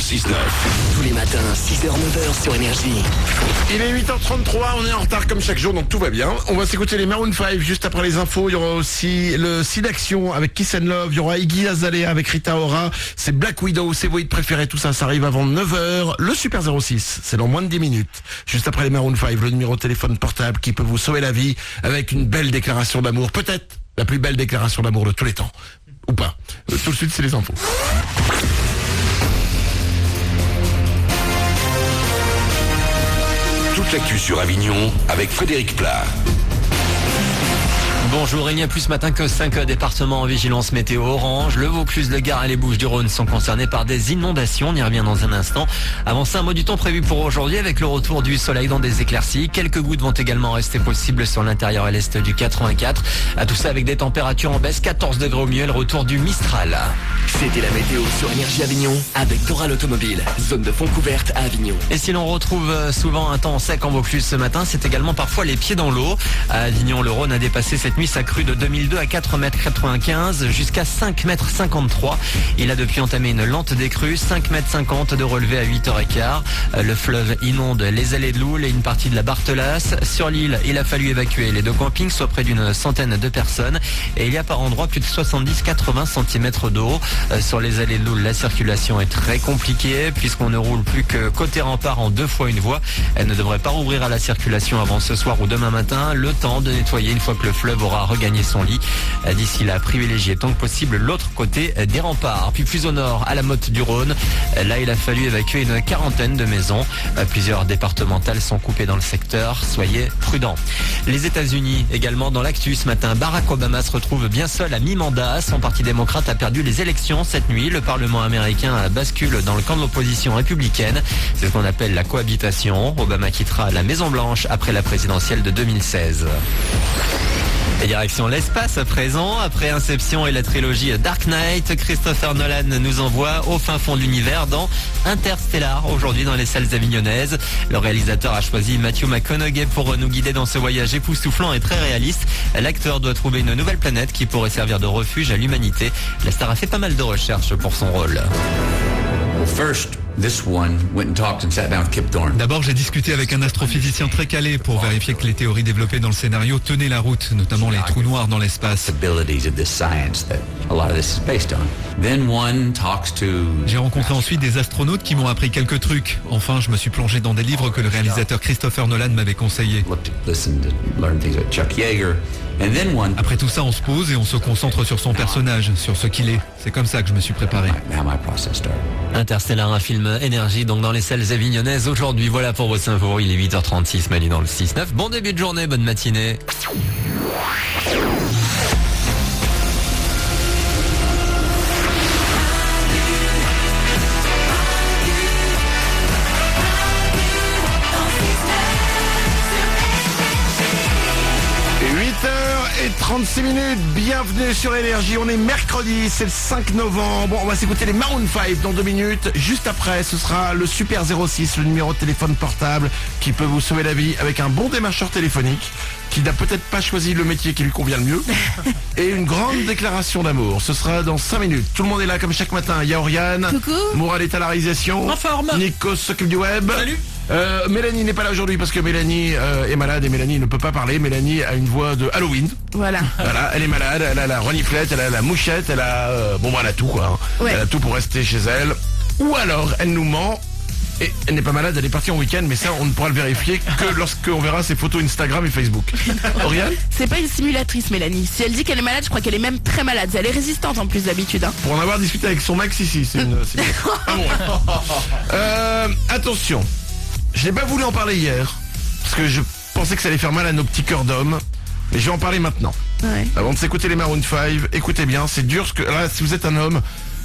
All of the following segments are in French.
6-9. Tous les matins, 6h-9h sur Énergie. Il est 8h33, on est en retard comme chaque jour, donc tout va bien. On va s'écouter les Maroon 5 juste après les infos. Il y aura aussi le Site Action avec Kiss and Love. Il y aura Iggy Azalea avec Rita Ora. C'est Black Widow, c'est vos hits préférés. Tout ça, ça arrive avant 9h. Le Super 06, c'est dans moins de 10 minutes. Juste après les Maroon 5, le numéro de téléphone portable qui peut vous sauver la vie avec une belle déclaration d'amour. Peut-être la plus belle déclaration d'amour de tous les temps. Ou pas. Tout de suite, c'est les infos. Toute l'actu sur Avignon avec Frédéric Plat. Bonjour, il n'y a plus ce matin que 5 départements en vigilance météo orange. Le Vaucluse, le Gard et les Bouches-du-Rhône sont concernés par des inondations. On y revient dans un instant. Avant ça, un mot du temps prévu pour aujourd'hui avec le retour du soleil dans des éclaircies. Quelques gouttes vont également rester possibles sur l'intérieur et l'est du 84. À tout ça avec des températures en baisse, 14 degrés au mieux et le retour du Mistral. C'était la météo sur Énergie Avignon avec Doral Automobile, zone de fond couverte à Avignon. Et si l'on retrouve souvent un temps sec en Vaucluse ce matin, c'est également parfois les pieds dans l'eau. À Avignon, le Rhône a dépassé cette nuit sa crue de 2002 à 4,95 m jusqu'à 5,53 m. Il a depuis entamé une lente décrue, 5,50 m de relevé à 8h15. Le fleuve inonde les allées de Loul et une partie de la Barthelasse. Sur l'île, il a fallu évacuer les deux campings, soit près d'une centaine de personnes. Et il y a par endroits plus de 70-80 cm d'eau. Sur les allées de Loul, la circulation est très compliquée puisqu'on ne roule plus que côté rempart en 2 fois une voie. Elle ne devrait pas rouvrir à la circulation avant ce soir ou demain matin. Le temps de nettoyer une fois que le fleuve aura regagné son lit. D'ici là, privilégiez tant que possible l'autre côté des remparts. Puis plus au nord, à la Motte du Rhône, là il a fallu évacuer une quarantaine de maisons. Plusieurs départementales sont coupées dans le secteur. Soyez prudents. Les États-Unis également dans l'actu ce matin. Barack Obama se retrouve bien seul à mi-mandat. Son parti démocrate a perdu les élections cette nuit. Le Parlement américain bascule dans le camp de l'opposition républicaine. C'est ce qu'on appelle la cohabitation. Obama quittera la Maison-Blanche après la présidentielle de 2016. Et direction l'espace à présent. Après Inception et la trilogie Dark Knight, Christopher Nolan nous envoie au fin fond de l'univers dans Interstellar, aujourd'hui dans les salles avignonnaises. Le réalisateur a choisi Matthew McConaughey pour nous guider dans ce voyage époustouflant et très réaliste. L'acteur doit trouver une nouvelle planète qui pourrait servir de refuge à l'humanité. La star a fait pas mal de recherches pour son rôle. D'abord, j'ai discuté avec un astrophysicien très calé pour vérifier que les théories développées dans le scénario tenaient la route, notamment les trous noirs dans l'espace. J'ai rencontré ensuite des astronautes qui m'ont appris quelques trucs. Enfin, je me suis plongé dans des livres que le réalisateur Christopher Nolan m'avait conseillés. Après tout ça, on se pose et on se concentre sur son personnage, sur ce qu'il est. C'est comme ça que je me suis préparé. Interstellar, un film énergie, donc dans les salles avignonnaises aujourd'hui. Voilà pour vos infos. Il est 8h36, Manu dans le 6-9. Bon début de journée, bonne matinée. Et 36 minutes, bienvenue sur Énergie, on est mercredi, c'est le 5 novembre, on va s'écouter les Maroon 5 dans 2 minutes, juste après ce sera le Super 06, le numéro de téléphone portable qui peut vous sauver la vie avec un bon démarcheur téléphonique qui n'a peut-être pas choisi le métier qui lui convient le mieux et une grande déclaration d'amour, ce sera dans 5 minutes, tout le monde est là comme chaque matin, il y a Oriane, Mourad est à la réalisation, en forme, Nico s'occupe du web. Salut. Mélanie n'est pas là aujourd'hui parce que Mélanie est malade et Mélanie ne peut pas parler. Mélanie a une voix de Halloween. Voilà, elle est malade, elle a la reniflette, elle a la mouchette, elle a... elle a tout quoi. Hein. Ouais. Elle a tout pour rester chez elle. Ou alors, elle nous ment. Et elle n'est pas malade, elle est partie en week-end, mais ça on ne pourra le vérifier que lorsqu'on verra ses photos Instagram et Facebook. Oriane ? c'est pas une simulatrice Mélanie. Si elle dit qu'elle est malade, je crois qu'elle est même très malade. Elle est résistante en plus d'habitude. Hein. Pour en avoir discuté avec son mec, si, c'est une... Ah bon. Attention. Je n'ai pas voulu en parler hier, parce que je pensais que ça allait faire mal à nos petits cœurs d'hommes, mais je vais en parler maintenant. Ouais. Avant de s'écouter les Maroon 5, écoutez bien, c'est dur ce que... Là, si vous êtes un homme,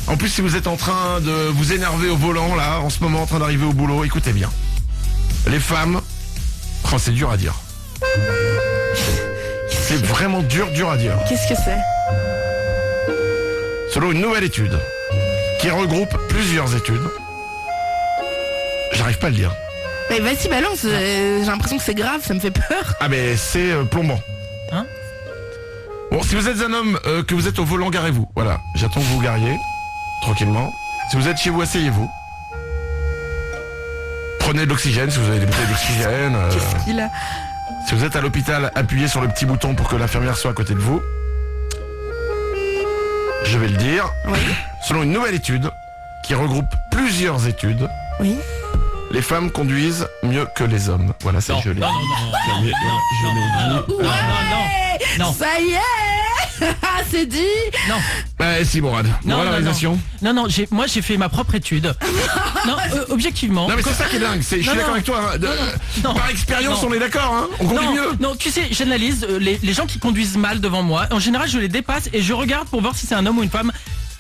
en plus si vous êtes en train de vous énerver au volant, là, en ce moment en train d'arriver au boulot, écoutez bien. Les femmes, oh, c'est dur à dire. C'est vraiment dur à dire. Qu'est-ce que c'est ? Selon une nouvelle étude, qui regroupe plusieurs études, j'arrive pas à le dire. Mais vas-y, balance, j'ai l'impression que c'est grave, ça me fait peur. Ah mais c'est plombant. Hein ? Bon, si vous êtes un homme, que vous êtes au volant, garez-vous. Voilà, j'attends que vous gariez, tranquillement. Si vous êtes chez vous, asseyez-vous. Prenez de l'oxygène si vous avez des bouteilles d'oxygène. Qu'est-ce qu'il a? Si vous êtes à l'hôpital, appuyez sur le petit bouton pour que l'infirmière soit à côté de vous. Je vais le dire. Oui. Selon une nouvelle étude qui regroupe plusieurs études, Oui. les femmes conduisent mieux que les hommes. Voilà, c'est je l'ai dit. Non. Ça y est. C'est dit. Non. Si, Morad. Non, Voilà la réalisation. Non, moi j'ai fait ma propre étude. Non, objectivement. Non mais c'est ça qui est dingue, je suis Non, d'accord non. avec toi. Hein. Non. Par expérience, Non. on est d'accord, hein. On conduit mieux. Non, tu sais, j'analyse les gens qui conduisent mal devant moi. En général, je les dépasse et je regarde pour voir si c'est un homme ou une femme.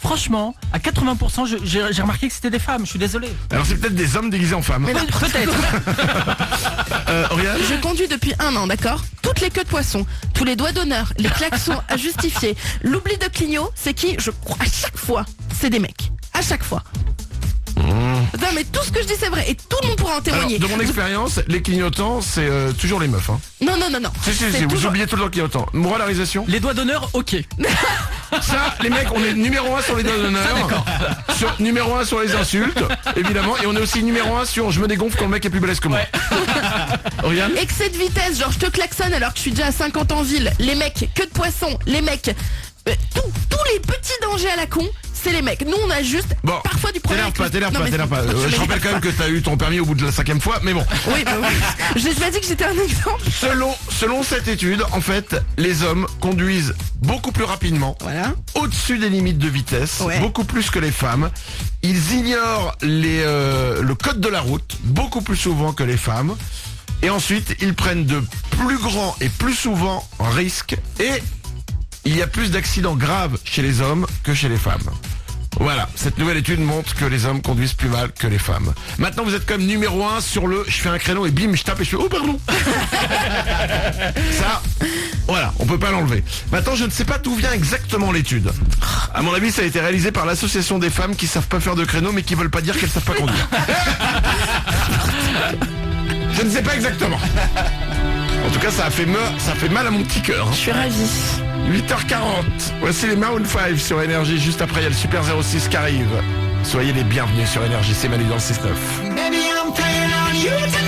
Franchement, à 80%, j'ai remarqué que c'était des femmes. Je suis désolé. Alors c'est peut-être des hommes déguisés en femmes. Peut-être. Je conduis depuis 1 an, d'accord? Toutes les queues de poisson, tous les doigts d'honneur, les klaxons à justifier, l'oubli de clignot, c'est qui? Je crois à chaque fois, c'est des mecs. À chaque fois. Non mais tout ce que je dis c'est vrai et tout le monde pourra en Alors, témoigner. de mon expérience, les clignotants, c'est toujours les meufs. Hein. Non. Si, C'est vous toujours- oubliez tout le temps clignotants. Moralisation. Les doigts d'honneur, ok. Ça, les mecs, on est numéro 1 sur les doigts d'honneur. Numéro 1 sur les insultes, évidemment. Et on est aussi numéro 1 sur je me dégonfle quand le mec est plus balèze que moi. Oriane? Excès de vitesse, genre je te klaxonne alors que je suis déjà à 50 en ville. Les mecs, queue de poisson, les mecs, tous les petits dangers à la con, c'est les mecs. Nous on a juste Bon, parfois du problème. t'énerve Non, mais pas. je Je rappelle quand même que t'as eu ton permis au bout de la 5e fois, mais bon. Oui, bah oui. J'ai pas dit que j'étais un exemple. Selon cette étude, en fait, les hommes conduisent beaucoup plus rapidement, Voilà. au-dessus des limites de vitesse, Ouais. beaucoup plus que les femmes. Ils ignorent le code de la route beaucoup plus souvent que les femmes. Et ensuite, ils prennent de plus grands et plus souvent risques. Et il y a plus d'accidents graves chez les hommes que chez les femmes. Voilà, cette nouvelle étude montre que les hommes conduisent plus mal que les femmes. Maintenant, vous êtes comme numéro 1 sur le je fais un créneau et bim, je tape et je fais oh pardon. Ça, voilà, on peut pas l'enlever. Maintenant, je ne sais pas d'où vient exactement l'étude. À mon avis, ça a été réalisé par l'association des femmes qui savent pas faire de créneau mais qui veulent pas dire qu'elles savent pas conduire. Je ne sais pas exactement. En tout cas, ça fait mal à mon petit cœur. Je suis ravie. 8h40, voici les Maroon 5 sur Énergie. Juste après, il y a le Super 06 qui arrive. Soyez les bienvenus sur Énergie, c'est Manu dans le 6-9. Baby, I'm playing on you tonight.